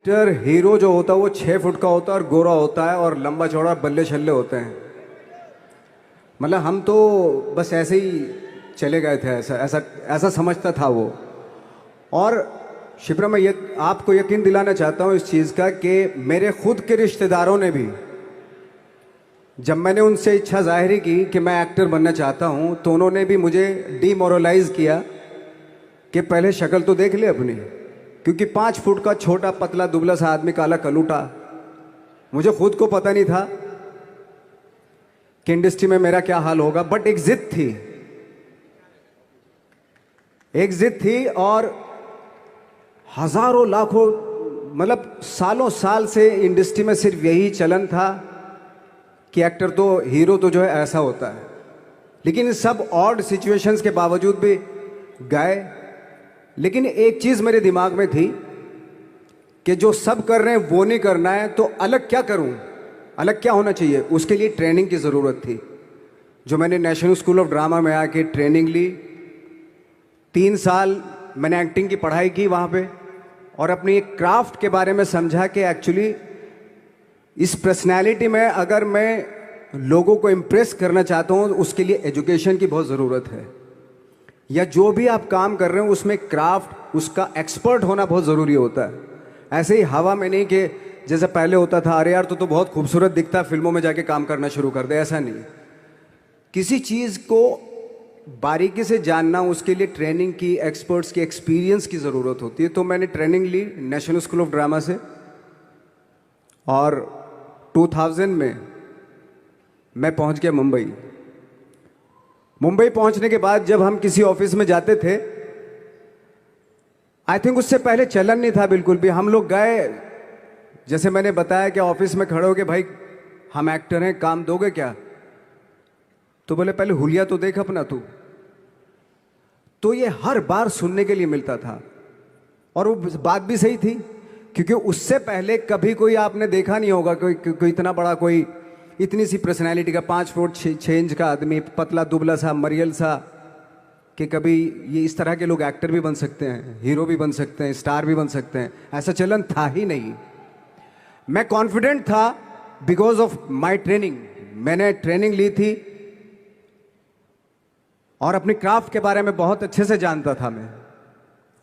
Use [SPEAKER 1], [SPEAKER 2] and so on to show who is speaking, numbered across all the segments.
[SPEAKER 1] Actor hero जो होता है वो 6 फुट का होता है और गोरा होता है और लंबा चौड़ा बल्ले छल्ले होते हैं। मतलब हम तो बस ऐसे ही चले गए थे, ऐसा ऐसा ऐसा समझता था वो। और शिप्रा, मैं ये आपको यकीन दिलाना चाहता हूँ इस चीज़ का कि मेरे खुद के रिश्तेदारों ने भी, जब मैंने उनसे इच्छा जाहिर की कि मैं एक्टर बनना चाहता हूँ, तो उन्होंने भी मुझे डीमोरलाइज किया कि पहले शक्ल तो देख ले अपनी। क्योंकि 5 फुट का छोटा पतला दुबला सा आदमी, काला कलूटा, मुझे खुद को पता नहीं था कि इंडस्ट्री में मेरा क्या हाल होगा। बट एक जिद थी, एक जिद थी। और हजारों लाखों, मतलब सालों साल से इंडस्ट्री में सिर्फ यही चलन था कि एक्टर तो, हीरो तो जो है ऐसा होता है। लेकिन इन सब ऑड सिचुएशंस के बावजूद भी गए। लेकिन एक चीज़ मेरे दिमाग में थी कि जो सब कर रहे हैं वो नहीं करना है, तो अलग क्या करूं, अलग क्या होना चाहिए। उसके लिए ट्रेनिंग की ज़रूरत थी, जो मैंने नेशनल स्कूल ऑफ ड्रामा में आके ट्रेनिंग ली। 3 साल मैंने एक्टिंग की पढ़ाई की वहाँ पे, और अपनी एक क्राफ्ट के बारे में समझा कि एक्चुअली इस पर्सनैलिटी में अगर मैं लोगों को इम्प्रेस करना चाहता हूँ, उसके लिए एजुकेशन की बहुत ज़रूरत है। या जो भी आप काम कर रहे हो उसमें क्राफ्ट, उसका एक्सपर्ट होना बहुत ज़रूरी होता है। ऐसे ही हवा में नहीं कि जैसे पहले होता था, अरे यार तो बहुत खूबसूरत दिखता है, फिल्मों में जाके काम करना शुरू कर दे। ऐसा नहीं, किसी चीज़ को बारीकी से जानना, उसके लिए ट्रेनिंग की, एक्सपर्ट्स की, एक्सपीरियंस की ज़रूरत होती है। तो मैंने ट्रेनिंग ली नेशनल स्कूल ऑफ ड्रामा से, और 2000 में मैं पहुंच गया मुंबई। मुंबई पहुंचने के बाद जब हम किसी ऑफिस में जाते थे, आई थिंक उससे पहले चलन नहीं था बिल्कुल भी। हम लोग गए, जैसे मैंने बताया कि ऑफिस में खड़े हो के, भाई हम एक्टर हैं, काम दोगे क्या? तो बोले पहले हुलिया तो देख अपना तू। तो ये हर बार सुनने के लिए मिलता था, और वो बात भी सही थी, क्योंकि उससे पहले कभी कोई आपने देखा नहीं होगा कोई इतना बड़ा, कोई इतनी सी पर्सनैलिटी का 5 फुट 6 इंच का आदमी, पतला दुबला सा, मरियल सा, कि कभी ये इस तरह के लोग एक्टर भी बन सकते हैं, हीरो भी बन सकते हैं, स्टार भी बन सकते हैं। ऐसा चलन था ही नहीं। मैं कॉन्फिडेंट था बिकॉज ऑफ माई ट्रेनिंग। मैंने ट्रेनिंग ली थी और अपनी क्राफ्ट के बारे में बहुत अच्छे से जानता था मैं,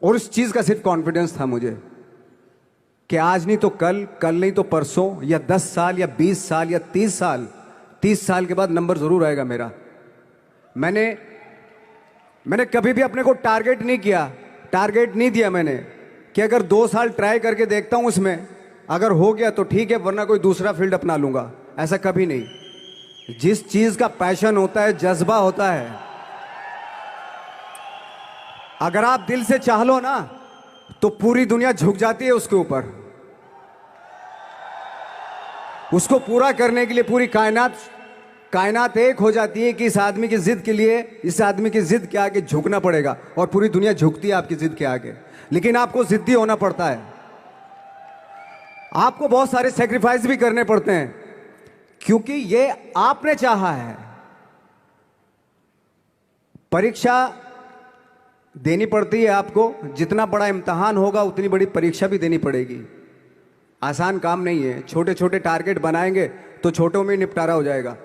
[SPEAKER 1] और उस चीज़ का सिर्फ कॉन्फिडेंस था मुझे कि आज नहीं तो कल, कल नहीं तो परसों, या 10 साल या 20 साल या 30 साल, 30 साल के बाद नंबर जरूर आएगा मेरा। मैंने कभी भी अपने को टारगेट नहीं किया, टारगेट नहीं दिया मैंने कि अगर 2 साल ट्राई करके देखता हूं, उसमें अगर हो गया तो ठीक है, वरना कोई दूसरा फील्ड अपना लूंगा। ऐसा कभी नहीं। जिस चीज का पैशन होता है, जज्बा होता है, अगर आप दिल से चाह लो ना, तो पूरी दुनिया झुक जाती है उसके ऊपर। उसको पूरा करने के लिए पूरी कायनात एक हो जाती है कि इस आदमी की जिद के लिए, इस आदमी की जिद के आगे झुकना पड़ेगा, और पूरी दुनिया झुकती है आपकी जिद के आगे। लेकिन आपको जिद्दी होना पड़ता है, आपको बहुत सारे सेक्रीफाइस भी करने पड़ते हैं, क्योंकि ये आपने चाहा है। परीक्षा देनी पड़ती है आपको, जितना बड़ा इम्तहान होगा उतनी बड़ी परीक्षा भी देनी पड़ेगी। आसान काम नहीं है। छोटे छोटे टारगेट बनाएंगे तो छोटों में निपटारा हो जाएगा।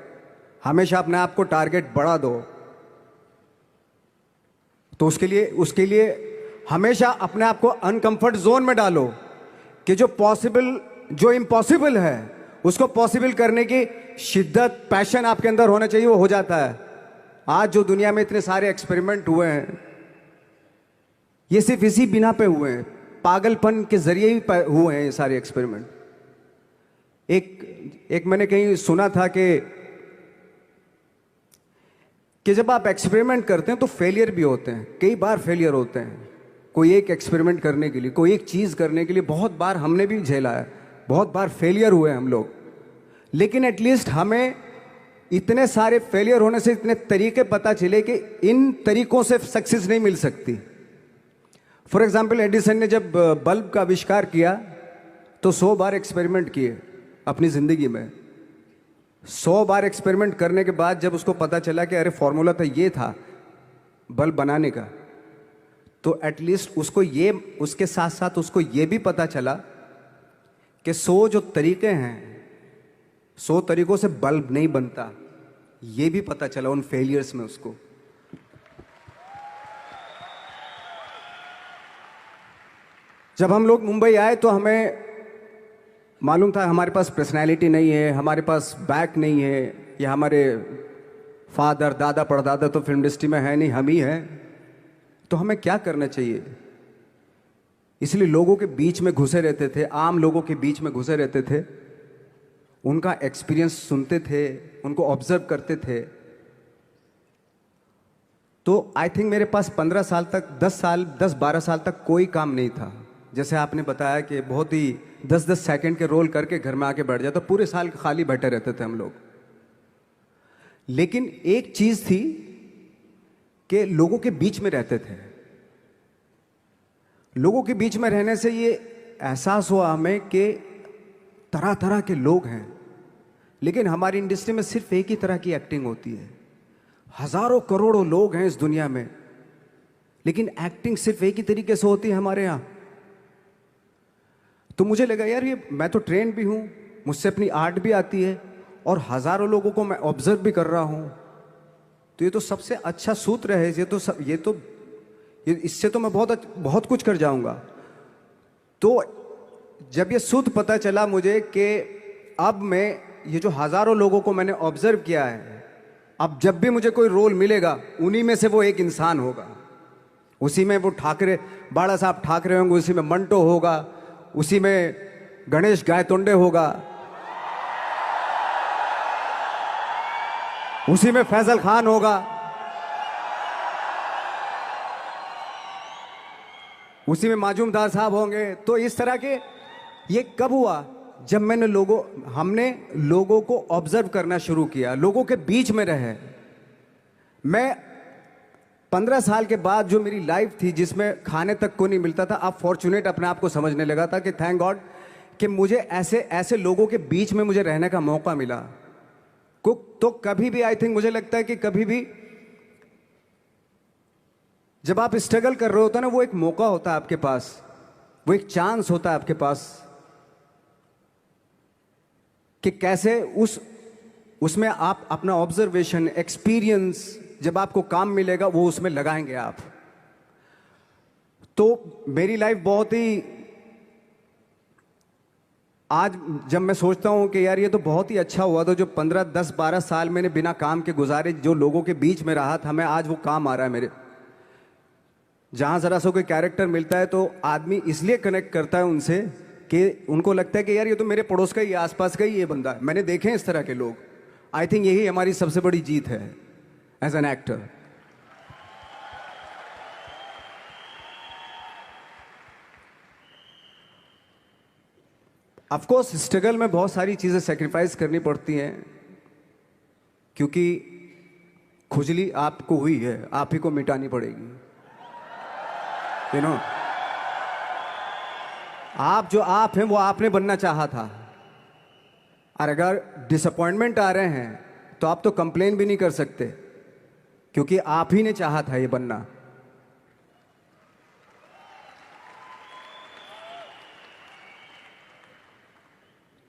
[SPEAKER 1] हमेशा अपने आप को टारगेट बढ़ा दो। तो उसके लिए हमेशा अपने आप को अनकंफर्ट जोन में डालो, कि जो इम्पॉसिबल है उसको पॉसिबल करने की शिद्दत, पैशन आपके अंदर होना चाहिए, वो हो जाता है। आज जो दुनिया में इतने सारे एक्सपेरिमेंट हुए हैं, ये सिर्फ इसी बिना पे हुए हैं, पागलपन के जरिए ही हुए हैं ये सारे एक्सपेरिमेंट। एक मैंने कहीं सुना था कि जब आप एक्सपेरिमेंट करते हैं तो फेलियर भी होते हैं, कई बार फेलियर होते हैं। कोई एक एक्सपेरिमेंट करने के लिए, कोई एक चीज़ करने के लिए बहुत बार हमने भी झेला है, बहुत बार फेलियर हुए हम लोग। लेकिन एटलीस्ट हमें इतने सारे फेलियर होने से इतने तरीके पता चले कि इन तरीकों से सक्सेस नहीं मिल सकती। फॉर एग्जाम्पल, एडिसन ने जब बल्ब का आविष्कार किया तो 100 बार एक्सपेरिमेंट किए अपनी ज़िंदगी में। 100 बार एक्सपेरिमेंट करने के बाद जब उसको पता चला कि अरे फॉर्मूला तो ये था बल्ब बनाने का, तो एटलीस्ट उसको ये, उसके साथ साथ उसको ये भी पता चला कि 100 जो तरीके हैं, 100 तरीकों से बल्ब नहीं बनता, ये भी पता चला उन फेलियर्स में उसको। जब हम लोग मुंबई आए तो हमें मालूम था हमारे पास पर्सनैलिटी नहीं है, हमारे पास बैक नहीं है, या हमारे फादर दादा परदादा तो फिल्म इंडस्ट्री में है नहीं, हम ही हैं, तो हमें क्या करना चाहिए। इसलिए लोगों के बीच में घुसे रहते थे, आम लोगों के बीच में घुसे रहते थे, उनका एक्सपीरियंस सुनते थे, उनको ऑब्जर्व करते थे। तो आई थिंक मेरे पास 15 साल तक, 10-12 साल तक कोई काम नहीं था। जैसे आपने बताया कि बहुत ही 10-10 सेकंड के रोल करके घर में आके बैठ जाता, तो पूरे साल खाली बैठे रहते थे हम लोग। लेकिन एक चीज थी कि लोगों के बीच में रहते थे। लोगों के बीच में रहने से ये एहसास हुआ हमें कि तरह तरह के लोग हैं, लेकिन हमारी इंडस्ट्री में सिर्फ एक ही तरह की एक्टिंग होती है। हजारों करोड़ों लोग हैं इस दुनिया में, लेकिन एक्टिंग सिर्फ एक ही तरीके से होती है हमारे यहाँ। तो मुझे लगा यार, ये मैं तो ट्रेन भी हूँ, मुझसे अपनी आर्ट भी आती है, और हजारों लोगों को मैं ऑब्जर्व भी कर रहा हूँ, तो ये तो सबसे अच्छा सूत्र है। ये इससे तो मैं बहुत कुछ कर जाऊंगा। तो जब ये सूत्र पता चला मुझे कि अब मैं ये जो हजारों लोगों को मैंने ऑब्जर्व किया है, अब जब भी मुझे कोई रोल मिलेगा उन्हीं में से वो एक इंसान होगा। उसी में वो ठाकरे, बाला साहब ठाकरे होंगे, उसी में मंटो होगा, उसी में गणेश गायतोंडे होगा, उसी में फैजल खान होगा, उसी में माजूमदार साहब होंगे। तो इस तरह के, ये कब हुआ? जब हमने लोगों को ऑब्जर्व करना शुरू किया, लोगों के बीच में रहे। मैं 15 साल के बाद जो मेरी लाइफ थी, जिसमें खाने तक को नहीं मिलता था, अब फॉर्चुनेट अपने आप को समझने लगा था कि थैंक गॉड कि मुझे ऐसे लोगों के बीच में मुझे रहने का मौका मिला। तो कभी भी, आई थिंक मुझे लगता है कि कभी भी जब आप स्ट्रगल कर रहे होते ना, वो एक मौका होता है आपके पास, वो एक चांस होता है आपके पास कि कैसे उसमें आप अपना ऑब्जर्वेशन, एक्सपीरियंस, जब आपको काम मिलेगा वो उसमें लगाएंगे आप। तो मेरी लाइफ बहुत ही, आज जब मैं सोचता हूं कि यार ये तो बहुत ही अच्छा हुआ, तो जो 15, 10, 12 साल मैंने बिना काम के गुजारे, जो लोगों के बीच में रहा था मैं, आज वो काम आ रहा है मेरे। जहां जरा सा कोई कैरेक्टर मिलता है तो आदमी इसलिए कनेक्ट करता है उनसे कि उनको लगता है कि यार ये तो मेरे पड़ोस का ही, आसपास का ही ये बंदा है। मैंने देखे हैं इस तरह के लोग। आई थिंक यही हमारी सबसे बड़ी जीत है as an actor. Of course struggle में बहुत सारी चीजें सेक्रीफाइस करनी पड़ती हैं, क्योंकि खुजली आपको हुई है, आप ही को मिटानी पड़ेगी। यू नो, आप जो आप हैं वो आपने बनना चाहा था, और अगर डिसअपॉइंटमेंट आ रहे हैं तो आप तो कंप्लेन भी नहीं कर सकते, क्योंकि आप ही ने चाहा था ये बनना।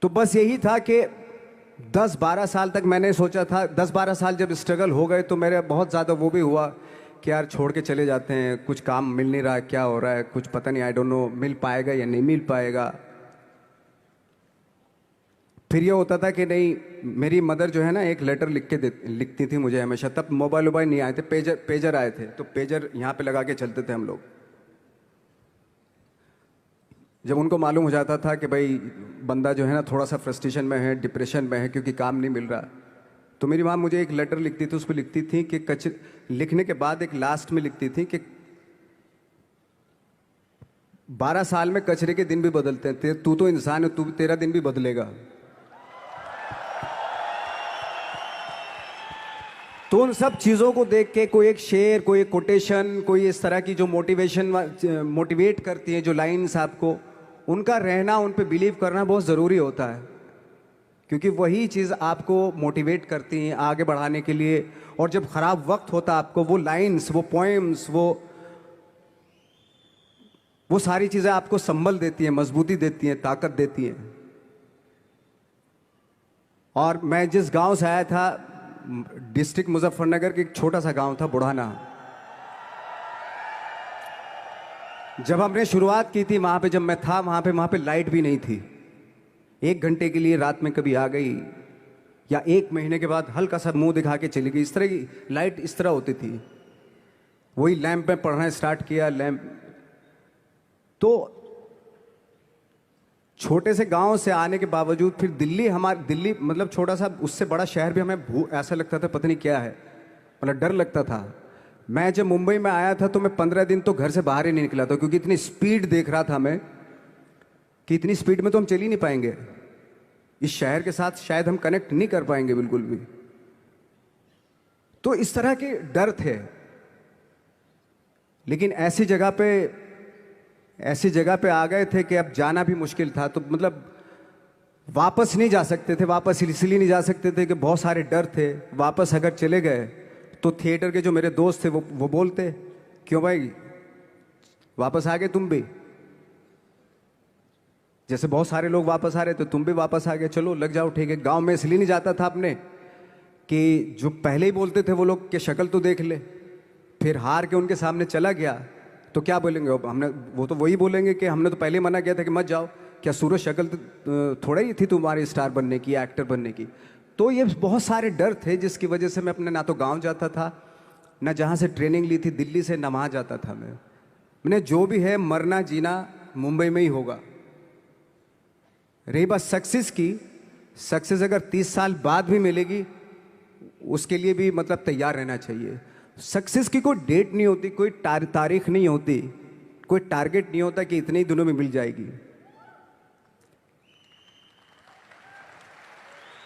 [SPEAKER 1] तो बस यही था कि 10-12 साल तक मैंने सोचा था, 10-12 साल जब स्ट्रगल हो गए तो मेरे बहुत ज़्यादा वो भी हुआ कि यार छोड़ के चले जाते हैं, कुछ काम मिल नहीं रहा, क्या हो रहा है कुछ पता नहीं, आई डोंट नो मिल पाएगा या नहीं मिल पाएगा। फिर ये होता था कि नहीं, मेरी मदर जो है ना, एक लेटर लिखती थी मुझे हमेशा। तब मोबाइल नहीं आए थे, पेजर आए थे, तो पेजर यहाँ पे लगा के चलते थे हम लोग। जब उनको मालूम हो जाता था कि भाई बंदा जो है ना थोड़ा सा फ्रस्ट्रेशन में है, डिप्रेशन में है, क्योंकि काम नहीं मिल रहा, तो मेरी माँ मुझे एक लेटर लिखती थी। उस पर लिखती थी कि लिखने के बाद एक लास्ट में लिखती थी कि 12 साल में कचरे के दिन भी बदलते हैं, तू तो इंसान है, तेरा दिन भी बदलेगा। तो उन सब चीज़ों को देख के कोई एक शेर, कोई एक कोटेशन, कोई इस तरह की जो मोटिवेट करती है, जो लाइन्स आपको, उनका रहना, उन पे बिलीव करना बहुत ज़रूरी होता है, क्योंकि वही चीज़ आपको मोटिवेट करती हैं आगे बढ़ाने के लिए। और जब ख़राब वक्त होता है आपको, वो लाइन्स, वो पोएम्स, वो सारी चीज़ें आपको संबल देती हैं, मजबूती देती हैं, ताकत देती हैं। और मैं जिस गांव से आया था, डिस्ट्रिक्ट मुजफ्फरनगर के एक छोटा सा गांव था बुढ़ाना। जब हमने शुरुआत की थी वहाँ पे, जब मैं था वहाँ पे लाइट भी नहीं थी। 1 घंटे के लिए रात में कभी आ गई, या 1 महीने के बाद हल्का सा मुंह दिखा के चली गई। इस तरह की लाइट इस तरह होती थी। वही लैंप में पढ़ना स्टार्ट किया, लैंप। तो छोटे से गांव से आने के बावजूद फिर दिल्ली मतलब छोटा सा, उससे बड़ा शहर भी हमें ऐसा लगता था पता नहीं क्या है, मतलब डर लगता था। मैं जब मुंबई में आया था तो मैं 15 दिन तो घर से बाहर ही नहीं निकला था, क्योंकि इतनी स्पीड देख रहा था मैं कि इतनी स्पीड में तो हम चल ही नहीं पाएंगे, इस शहर के साथ शायद हम कनेक्ट नहीं कर पाएंगे बिल्कुल भी। तो इस तरह के डर थे। लेकिन ऐसी जगह पे आ गए थे कि अब जाना भी मुश्किल था। तो मतलब वापस नहीं जा सकते थे। वापस इसलिए नहीं जा सकते थे कि बहुत सारे डर थे। वापस अगर चले गए तो थिएटर के जो मेरे दोस्त थे वो बोलते, क्यों भाई वापस आ गए तुम भी? जैसे बहुत सारे लोग वापस आ रहे थे, तुम भी वापस आ गए, चलो लग जाओ, ठीक है। गांव में इसलिए नहीं जाता था अपने कि जो पहले ही बोलते थे वो लोग कि शक्ल तो देख ले, फिर हार के उनके सामने चला गया तो क्या बोलेंगे हमने? वो तो वही बोलेंगे कि हमने तो पहले मना किया था कि मत जाओ। क्या सूरज शक्ल थोड़ा ही थी तुम्हारी स्टार बनने की, एक्टर बनने की? तो ये बहुत सारे डर थे जिसकी वजह से मैं अपने ना तो गांव जाता था, ना जहाँ से ट्रेनिंग ली थी दिल्ली से, ना वहाँ जाता था। मैंने जो भी है मरना जीना मुंबई में ही होगा। रही बात सक्सेस की, सक्सेस अगर 30 साल बाद भी मिलेगी उसके लिए भी मतलब तैयार रहना चाहिए। सक्सेस की कोई डेट नहीं होती, कोई तारीख नहीं होती, कोई टारगेट नहीं होता कि इतने ही दिनों में मिल जाएगी।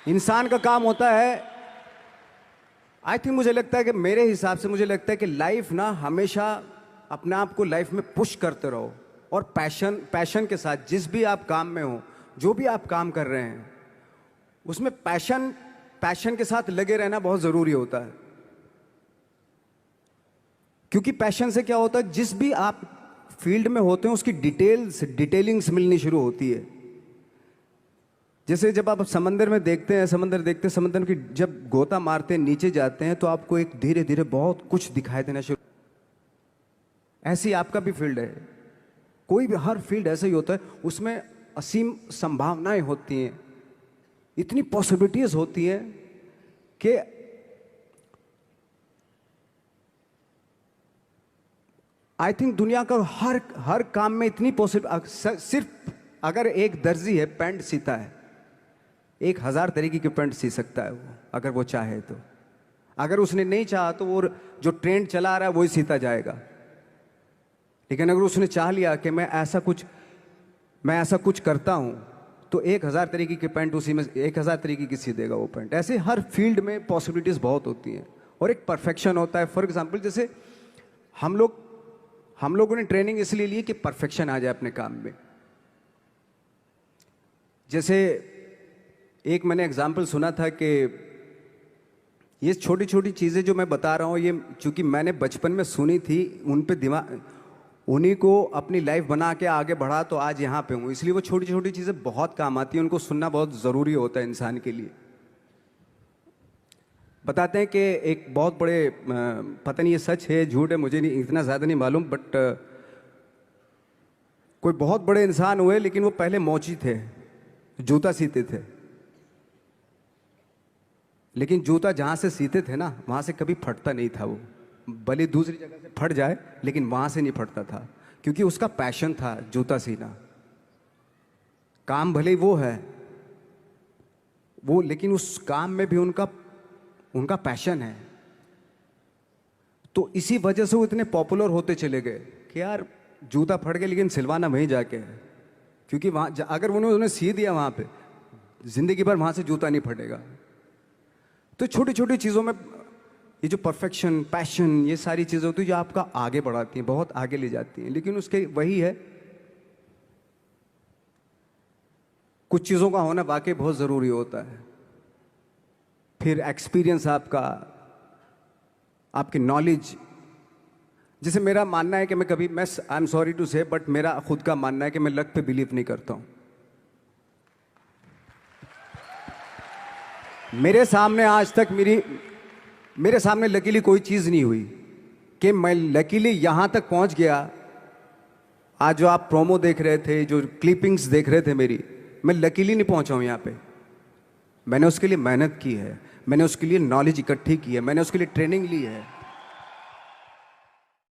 [SPEAKER 1] इंसान का काम होता है, आई थिंक मुझे लगता है कि मेरे हिसाब से मुझे लगता है कि लाइफ ना हमेशा अपने आप को लाइफ में पुश करते रहो, और पैशन के साथ जिस भी आप काम में हो, जो भी आप काम कर रहे हैं उसमें पैशन के साथ लगे रहना बहुत ज़रूरी होता है। क्योंकि पैशन से क्या होता है, जिस भी आप फील्ड में होते हैं उसकी डिटेलिंग्स मिलनी शुरू होती है। जैसे जब आप समंदर में देखते हैं, समंदर की जब गोता मारते हैं, नीचे जाते हैं, तो आपको एक धीरे धीरे बहुत कुछ दिखाई देना शुरू। ऐसी आपका भी फील्ड है, कोई भी हर फील्ड ऐसा ही होता है, उसमें असीम संभावनाएं होती हैं, इतनी पॉसिबिलिटीज होती हैं कि आई थिंक दुनिया का हर काम में इतनी सिर्फ अगर एक दर्जी है पैंट सीता है, 1000 तरीके की पैंट सी सकता है वो, अगर वो चाहे तो। अगर उसने नहीं चाहा तो वो जो ट्रेंड चला आ रहा है वही सीता जाएगा। लेकिन अगर उसने चाह लिया कि मैं ऐसा कुछ करता हूं, तो 1000 तरीके की पैंट उसी में 1000 तरीके की सी देगा वो पैंट। ऐसे हर फील्ड में पॉसिबिलिटीज बहुत होती हैं, और एक परफेक्शन होता है। फॉर एग्जाम्पल, जैसे हम लोगों ने ट्रेनिंग इसलिए ली कि परफेक्शन आ जाए अपने काम में। जैसे एक मैंने एग्जाम्पल सुना था कि ये छोटी छोटी चीज़ें जो मैं बता रहा हूँ, ये चूंकि मैंने बचपन में सुनी थी, उन पे उन्हीं को अपनी लाइफ बना के आगे बढ़ा, तो आज यहाँ पे हूँ। इसलिए वो छोटी छोटी चीज़ें बहुत काम आती हैं, उनको सुनना बहुत ज़रूरी होता है इंसान के लिए। बताते हैं कि एक बहुत बड़े, पता नहीं ये सच है झूठ है, मुझे नहीं इतना ज़्यादा नहीं मालूम, बट कोई बहुत बड़े इंसान हुए, लेकिन वो पहले मोची थे, जूता सीते थे। लेकिन जूता जहाँ से सीते थे ना, वहाँ से कभी फटता नहीं था वो, भले दूसरी जगह से फट जाए लेकिन वहाँ से नहीं फटता था, क्योंकि उसका पैशन था जूता सीना। काम भले वो है वो, लेकिन उस काम में भी उनका पैशन है। तो इसी वजह से वो इतने पॉपुलर होते चले गए कि यार जूता फट गया लेकिन सिलवाना वहीं जाके है, क्योंकि वहाँ अगर उन्होंने सी दिया वहाँ पे, जिंदगी भर वहाँ से जूता नहीं फटेगा। तो छोटी छोटी चीज़ों में ये जो परफेक्शन, पैशन, ये सारी चीज़ें होती हैं जो आपका आगे बढ़ाती हैं, बहुत आगे ले जाती हैं। लेकिन उसके वही है, कुछ चीज़ों का होना वाकई बहुत ज़रूरी होता है। फिर एक्सपीरियंस आपकी नॉलेज। जैसे मेरा मानना है कि आई एम सॉरी टू से, बट मेरा खुद का मानना है कि मैं लक पे बिलीव नहीं करता हूँ। मेरे सामने आज तक मेरे सामने लकीली कोई चीज़ नहीं हुई कि मैं लकीली यहाँ तक पहुँच गया। आज जो आप प्रोमो देख रहे थे, जो क्लिपिंग्स देख रहे थे मेरी, मैं लकीली नहीं पहुँचा हूँ यहाँ पे। मैंने उसके लिए मेहनत की है, मैंने उसके लिए नॉलेज इकट्ठी की है, मैंने उसके लिए ट्रेनिंग ली है।